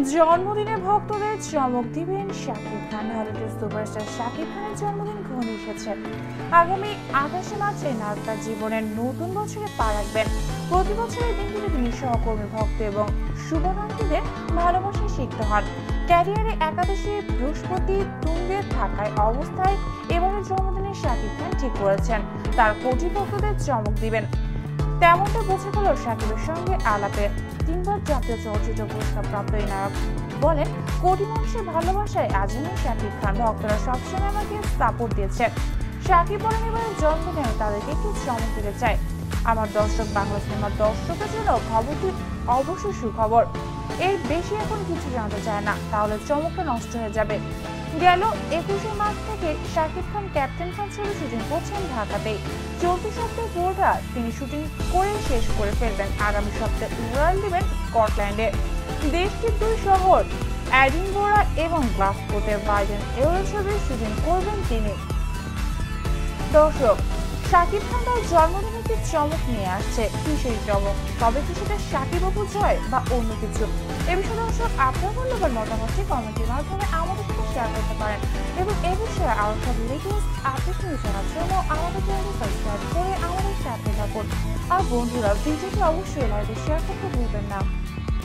জন্মদিনে ভক্তদের চমক দিবেন শাকিব খান। হলিউডের সুপারস্টার শাকিব খানের জন্মদিন ঘনিয়ে এসেছে। আগামী 28 মার্চে নায়ক তার জীবনের নতুন বছরে পা রাখবেন। প্রতি বছরের দিনটিতে তিনি সহকর্মী, ভক্ত এবং শুভাকাঙ্ক্ষীদের ভালোবাসায় সিক্ত হন। ক্যারিয়ারে একাদশী বৃহস্পতি তুঙ্গে থাকায় অবস্থায় এবারের জন্মদিনে শাকিব খান ঠিক করেছেন তার কোটি ভক্তদের চমক দিবেন। তেমনটা বোঝা গেল শাকিবের সঙ্গে আলাপে। 3 বার জাতীয় চলচ্চিত্র পুরস্কার প্রাপ্ত এই নায়ক বলেন, কোটি মানুষের ভালোবাসায় আজীবন শাকিব খান। ভক্তরা সবসময় আমাকে সাপোর্ট দিয়েছেন। শাকিব বলেন, এবারের জন্মদিনে তাদেরকে একটু চমক দিতে চাই। আমার দর্শক, বাংলা সিনেমার দর্শকের জন্য খবরটি অবশ্যই সুখবর। এর বেশি এখন কিছু জানতে চায় না, তাহলে চমকটা নষ্ট হয়ে যাবে। গেল 21 মার্চ থেকে শাকিব খান ক্যাপ্টেন খান ছবি শুটিং করছেন ঢাকাতেই। চলতি সপ্তাহে পুরোটা তিনি শুটিং করে শেষ করে ফেলবেন। আগামী সপ্তাহে উড়াল দিবেন স্কটল্যান্ডে। দেশটির 2 শহর এডিনবরা এবং গ্লাসগোতে বাইডেন এরো ছবির শুটিং করবেন তিনি। দর্শক, শাকিব খান তার জন্মদিনে একটি চমক নিয়ে আসছে। কি সেই চমক? তবে কি সেটা শাকিব অপু জয় বা অন্য কিছু? এ বিষয়ে দর্শক আপনার মূল্যবান মতামতটি কমেন্টের মাধ্যমে আমাদের সাথে শেয়ার করতে পারেন এবং এ বিষয়ে আরো সব লেটেস্ট আপডেট নিয়ে জানার জন্য আমাদের চ্যানেলটি সাবস্ক্রাইব করে আমাদের সাথে থাকুন। আর বন্ধুরা, ভিডিওটি অবশ্যই লাইক ও শেয়ার করতে ভুলবেন না।